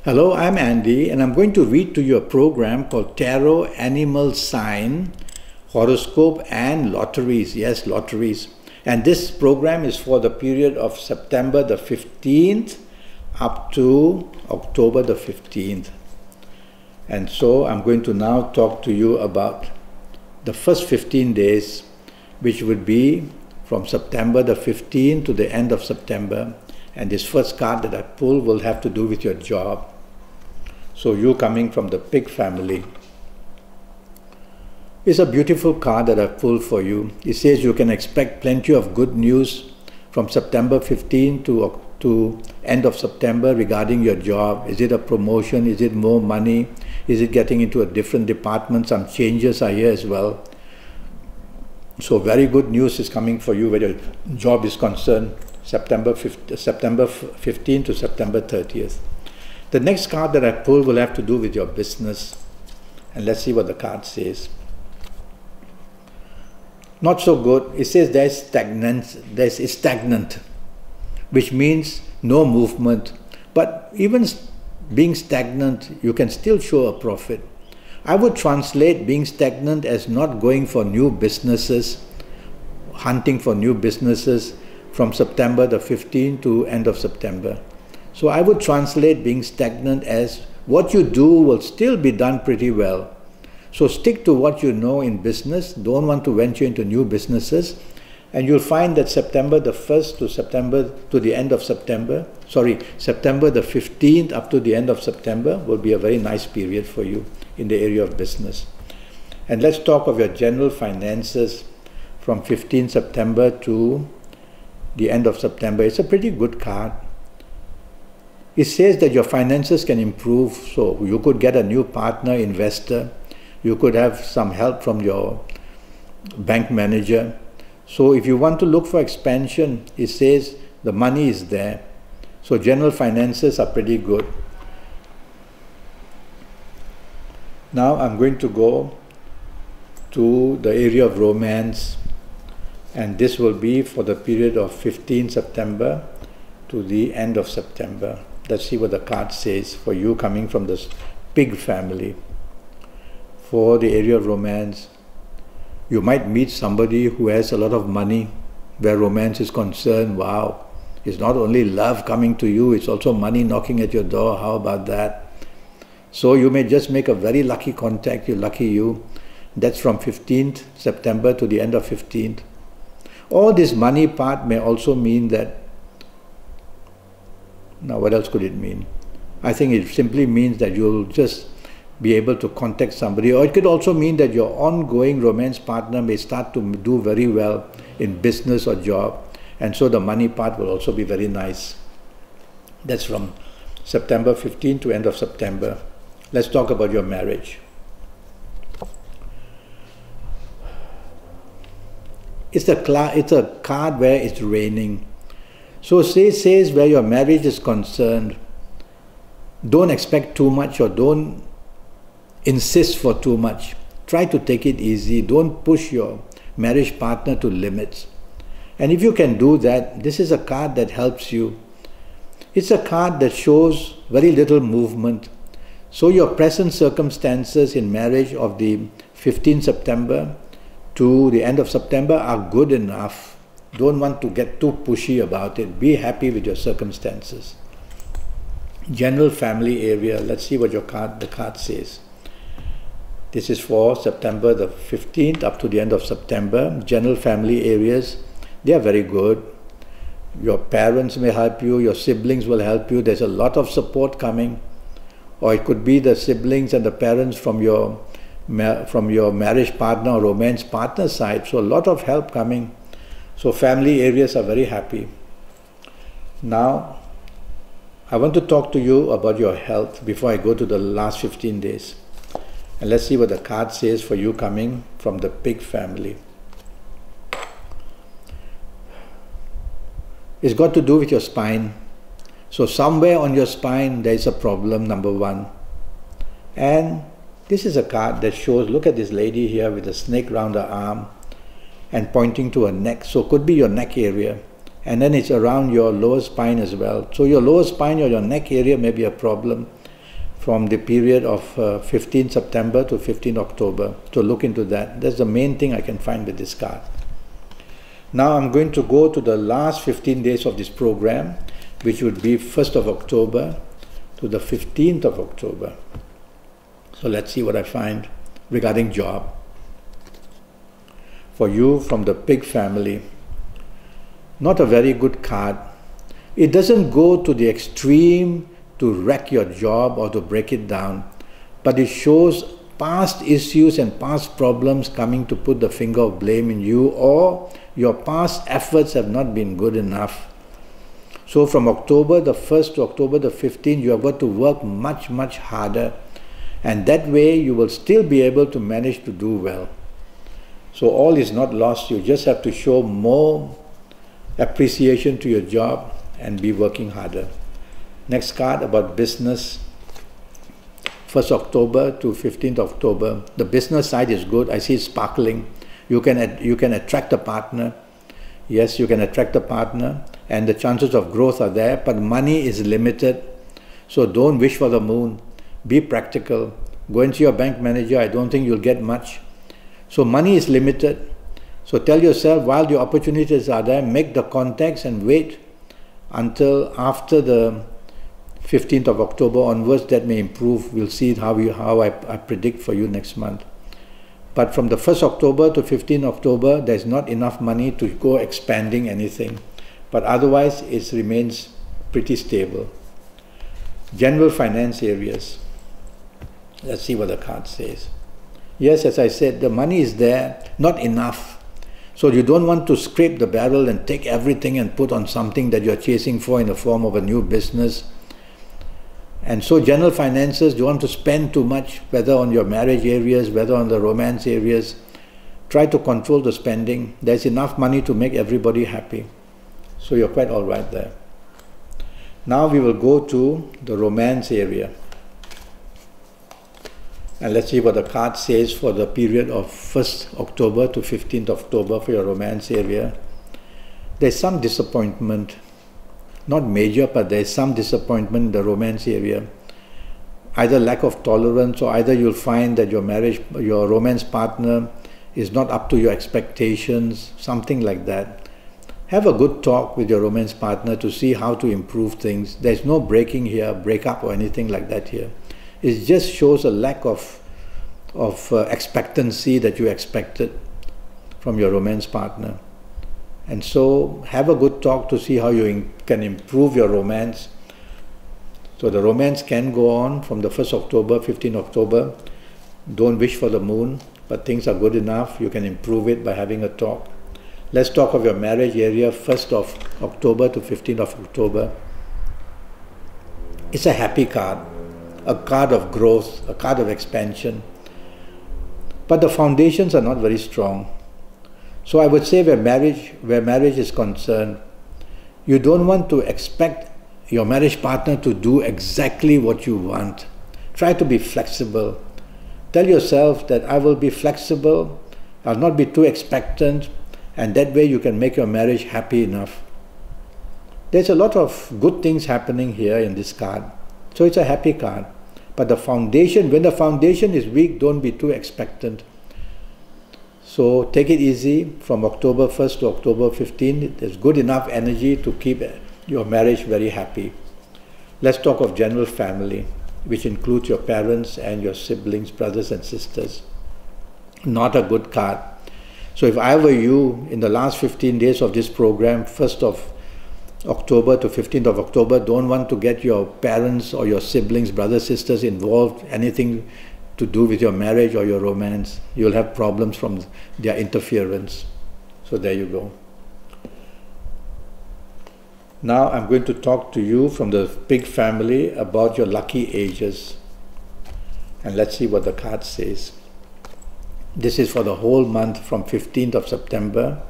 Hello, I'm Andy, and I'm going to read to you a program called Tarot, Animal Sign, Horoscope, and Lotteries. Yes, Lotteries. And this program is for the period of September the 15th up to October the 15th. And so I'm going to now talk to you about the first 15 days, which would be from September the 15th to the end of September. And this first card that I pull will have to do with your job. So you coming from the pig family. It's a beautiful card that I pulled for you. It says you can expect plenty of good news from September 15 to end of September regarding your job. Is it a promotion? Is it more money? Is it getting into a different department? Some changes are here as well. So very good news is coming for you where your job is concerned, September 15 to September 30th. The next card that I pull will have to do with your business. And let's see what the card says. Not so good. It says it's stagnant, which means no movement. But even being stagnant, you can still show a profit. I would translate being stagnant as not going for new businesses, hunting for new businesses from September the 15th to end of September. So I would translate being stagnant as what you do will still be done pretty well. So stick to what you know in business. Don't want to venture into new businesses. And you'll find that September the 1st to the end of September, September the 15th up to the end of September will be a very nice period for you in the area of business. And let's talk of your general finances from 15 September to the end of September. It's a pretty good card. It says that your finances can improve, so you could get a new partner, investor. You could have some help from your bank manager. So if you want to look for expansion, it says the money is there. So general finances are pretty good. Now I'm going to go to the area of romance, and this will be for the period of 15 September to the end of September. Let's see what the card says for you coming from this pig family. For the area of romance, you might meet somebody who has a lot of money. Where romance is concerned, wow, it's not only love coming to you, it's also money knocking at your door. How about that? So you may just make a very lucky contact. You're lucky you. That's from 15th September to the end of 15th. Or this money part may also mean that, now what else could it mean? I think it simply means that you'll just be able to contact somebody, or it could also mean that your ongoing romance partner may start to do very well in business or job, and so the money part will also be very nice. That's from September 15 to end of September. Let's talk about your marriage. It's a card where it's raining. So it says where your marriage is concerned, don't expect too much or don't insist for too much. Try to take it easy. Don't push your marriage partner to limits. And if you can do that, this is a card that helps you. It's a card that shows very little movement. So your present circumstances in marriage of the 15th September to the end of September are good enough. Don't want to get too pushy about it. Be happy with your circumstances. General family area. Let's see what the card says. This is for September the 15th up to the end of September. General family areas, they are very good. Your parents may help you, your siblings will help you. There's a lot of support coming. Or it could be the siblings and the parents from your marriage partner or romance partner side. So a lot of help coming. So family areas are very happy. Now, I want to talk to you about your health before I go to the last 15 days. And let's see what the card says for you coming from the pig family. It's got to do with your spine. So somewhere on your spine there is a problem, number one. And this is a card that shows, look at this lady here with a snake round her arm and pointing to her neck. So it could be your neck area. And then it's around your lower spine as well. So your lower spine or your neck area may be a problem. from the period of 15 September to 15 October. So look into that. That's the main thing I can find with this card. Now I'm going to go to the last 15 days of this program, which would be 1st of October to the 15th of October. So let's see what I find regarding job. For you from the Pig family, not a very good card. It doesn't go to the extreme to wreck your job or to break it down, but it shows past issues and past problems coming to put the finger of blame in you, or your past efforts have not been good enough. So from October the 1st to October the 15th, you have got to work much, much harder, and that way you will still be able to manage to do well. So all is not lost. You just have to show more appreciation to your job and be working harder. Next card about business, 1st October to 15th October. The business side is good. I see it sparkling. You can attract a partner. Yes, you can attract a partner, and the chances of growth are there, but money is limited. So don't wish for the moon. Be practical. Go into your bank manager. I don't think you'll get much. So money is limited. So tell yourself, while the opportunities are there, make the contacts and wait until after the 15th of October onwards. That may improve. We'll see how I predict for you next month. But from the 1st October to 15th October, there's not enough money to go expanding anything. But otherwise, it remains pretty stable. General finance areas. Let's see what the card says. Yes, as I said, the money is there, not enough. So you don't want to scrape the barrel and take everything and put on something that you're chasing for in the form of a new business. And so general finances, you want to spend too much, whether on your marriage areas, whether on the romance areas. Try to control the spending. There's enough money to make everybody happy. So you're quite all right there. Now we will go to the romance area. And let's see what the card says for the period of 1st October to 15th October for your romance area. There's some disappointment. Not major, but there's some disappointment in the romance area. Either lack of tolerance, or either you'll find that your romance partner is not up to your expectations, something like that. Have a good talk with your romance partner to see how to improve things. There's no breaking here, breakup or anything like that here. It just shows a lack of expectancy that you expected from your romance partner. And so have a good talk to see how you can improve your romance. So the romance can go on from the 1st October, 15th October. Don't wish for the moon, but things are good enough. You can improve it by having a talk. Let's talk of your marriage area, 1st of October to 15th of October. It's a happy card, a card of growth, a card of expansion. But the foundations are not very strong. So I would say where marriage is concerned, you don't want to expect your marriage partner to do exactly what you want. Try to be flexible. Tell yourself that I will be flexible, I'll not be too expectant, and that way you can make your marriage happy enough. There's a lot of good things happening here in this card. So it's a happy card. But the foundation, when the foundation is weak, don't be too expectant. So take it easy from October 1st to October 15th. There's good enough energy to keep your marriage very happy. Let's talk of general family, which includes your parents and your siblings, brothers and sisters. Not a good card. So if I were you, in the last 15 days of this program, 1st of October to 15th of October, don't want to get your parents or your siblings, brothers, sisters involved, anything to do with your marriage or your romance. You'll have problems from their interference. So there you go. Now I'm going to talk to you from the Pig family about your lucky ages. And let's see what the card says. This is for the whole month from 15th of September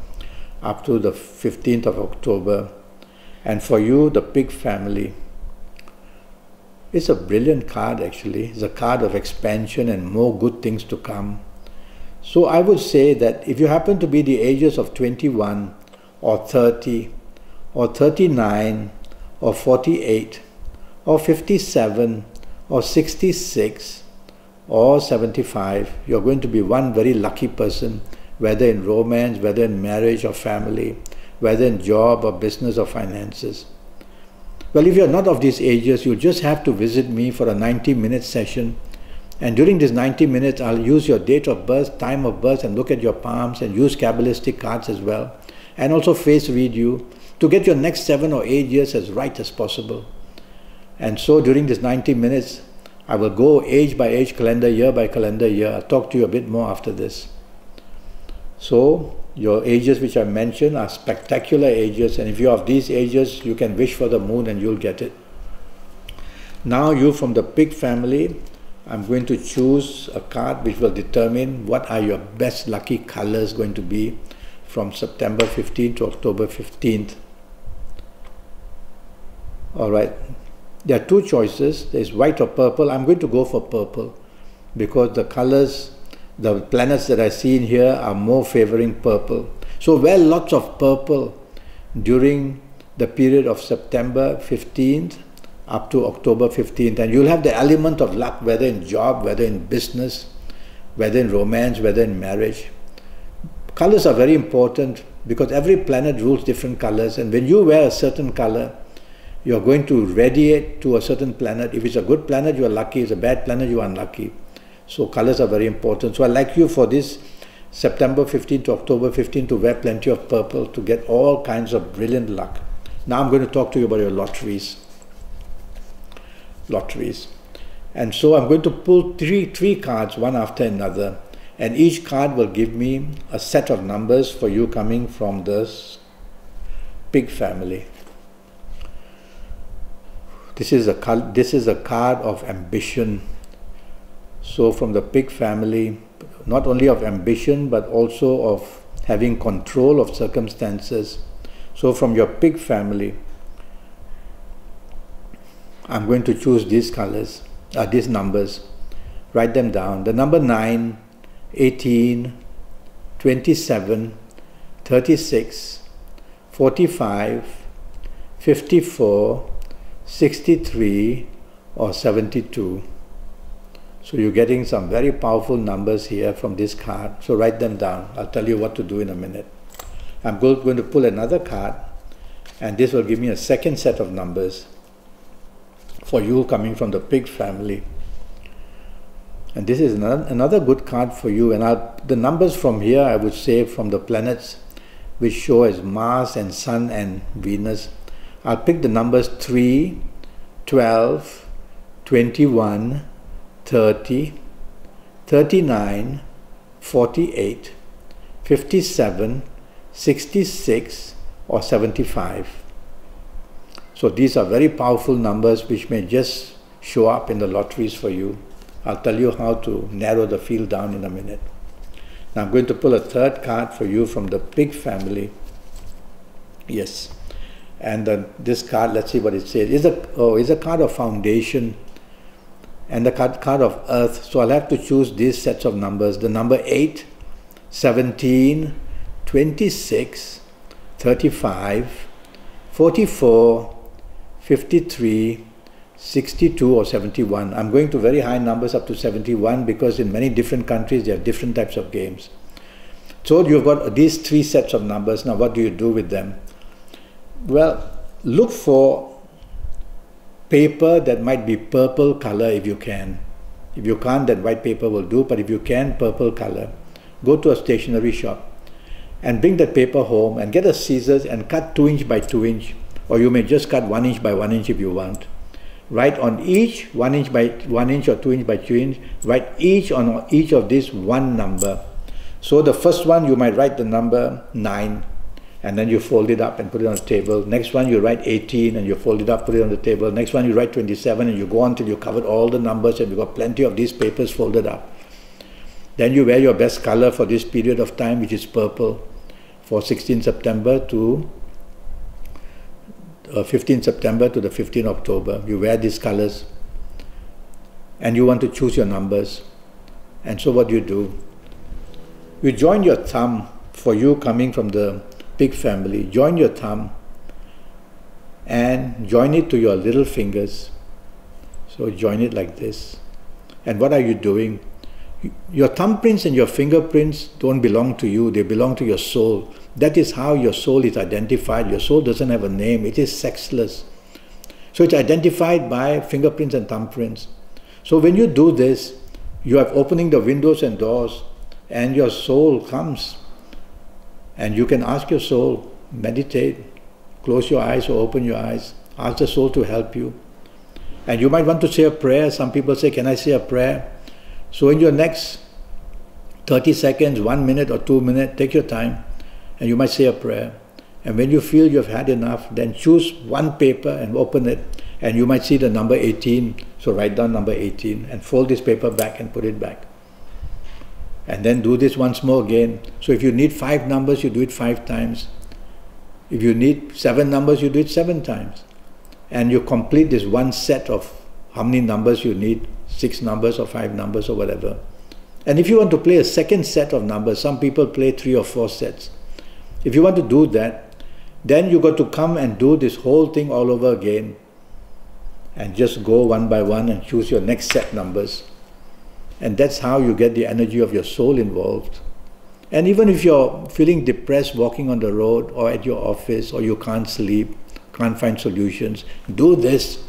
up to the 15th of October. And for you, the Pig family, it's a brilliant card actually. It's a card of expansion and more good things to come. So I would say that if you happen to be the ages of 21 or 30 or 39 or 48 or 57 or 66 or 75, you're going to be one very lucky person, whether in romance, whether in marriage or family, whether in job or business or finances. Well, if you're not of these ages, you just have to visit me for a 90-minute session. And during this 90 minutes, I'll use your date of birth, time of birth, and look at your palms and use Kabbalistic cards as well. And also face read you to get your next 7 or 8 years as right as possible. And so during this 90 minutes, I will go age by age, calendar year by calendar year. I'll talk to you a bit more after this. So your ages which I mentioned are spectacular ages, and if you're of these ages, you can wish for the moon and you'll get it. Now you from the pig family, I'm going to choose a card which will determine what are your best lucky colors going to be from September 15th to October 15th. Alright, there are two choices. There's white or purple. I'm going to go for purple because the colors, the planets that I see in here are more favoring purple. So wear lots of purple during the period of September 15th up to October 15th, and you'll have the element of luck, whether in job, whether in business, whether in romance, whether in marriage. Colors are very important because every planet rules different colors, and when you wear a certain color, you're going to radiate to a certain planet. If it's a good planet, you are lucky. If it's a bad planet, you are unlucky. So colors are very important. So I'd like you for this September 15th to October 15th to wear plenty of purple to get all kinds of brilliant luck. Now I'm going to talk to you about your lotteries. And so I'm going to pull three cards one after another, and each card will give me a set of numbers for you coming from this pig family. This is a card of ambition. So from the pig family, not only of ambition but also of having control of circumstances. So from your pig family, I'm going to choose these colors, these numbers. Write them down. The number 9, 18, 27, 36, 45, 54, 63 or 72. So you're getting some very powerful numbers here from this card. So write them down. I'll tell you what to do in a minute. I'm going to pull another card, and this will give me a second set of numbers for you coming from the pig family. And this is another good card for you. And the numbers from here, I would say from the planets which show as Mars and Sun and Venus, I'll pick the numbers 3, 12, 21, 30, 39, 48, 57, 66 or 75. So these are very powerful numbers which may just show up in the lotteries for you. I'll tell you how to narrow the field down in a minute. Now I'm going to pull a third card for you from the pig family. Yes. And this card, let's see what it says. It's a card of foundation and the card of earth. So I'll have to choose these sets of numbers. The number 8, 17, 26, 35, 44, 53, 62 or 71. I'm going to very high numbers up to 71 because in many different countries they have different types of games. So you've got these three sets of numbers. Now what do you do with them? Well, look for paper that might be purple color if you can. If you can't, then white paper will do, but if you can, purple color. Go to a stationery shop and bring that paper home and get a scissors and cut 2 inch by 2 inch, or you may just cut 1 inch by 1 inch if you want. Write on each 1 inch by 1 inch or 2 inch by 2 inch, write each on each of these one number. So the first one you might write the number 9 and then you fold it up and put it on the table. Next one you write 18 and you fold it up, put it on the table. Next one you write 27 and you go on till you covered all the numbers and you've got plenty of these papers folded up. Then you wear your best color for this period of time, which is purple, for 16 September to 15 September to the 15 October. You wear these colors and you want to choose your numbers. And so what do? You join your thumb, for you coming from the pig family, join your thumb and join it to your little fingers. So So join it like this. And what are you doing? Your thumbprints and your fingerprints don't belong to you, they belong to your soul. That is how your soul is identified. Your soul doesn't have a name, it is sexless. So it's identified by fingerprints and thumbprints. So when you do this, you are opening the windows and doors, and your soul comes. And you can ask your soul, meditate, close your eyes or open your eyes, ask the soul to help you. And you might want to say a prayer. Some people say, can I say a prayer? So in your next 30 seconds, 1 minute or 2 minutes, take your time and you might say a prayer. And when you feel you've had enough, then choose one paper and open it, and you might see the number 18. So write down number 18 and fold this paper back and put it back. And then do this once more again. So if you need 5 numbers, you do it 5 times. If you need 7 numbers, you do it 7 times. And you complete this one set of how many numbers you need, 6 numbers or 5 numbers or whatever. And if you want to play a second set of numbers, some people play 3 or 4 sets. If you want to do that, then you got to come and do this whole thing all over again. And just go one by one and choose your next set numbers. And that's how you get the energy of your soul involved. And even if you're feeling depressed walking on the road or at your office, or you can't sleep, can't find solutions, do this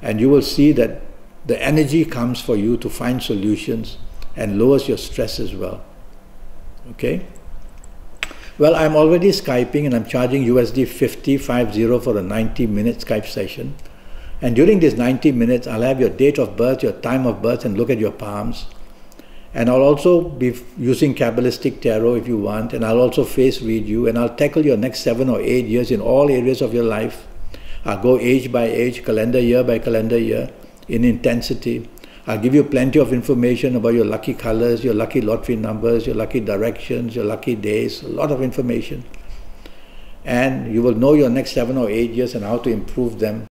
and you will see that the energy comes for you to find solutions and lowers your stress as well. Okay? Well, I'm already Skyping and I'm charging USD 50 for a 90-minute Skype session. And during this 90 minutes, I'll have your date of birth, your time of birth, and look at your palms. And I'll also be using Kabbalistic Tarot if you want, and I'll also face read you, and I'll tackle your next 7 or 8 years in all areas of your life. I'll go age by age, calendar year by calendar year, in intensity. I'll give you plenty of information about your lucky colors, your lucky lottery numbers, your lucky directions, your lucky days, a lot of information. And you will know your next 7 or 8 years and how to improve them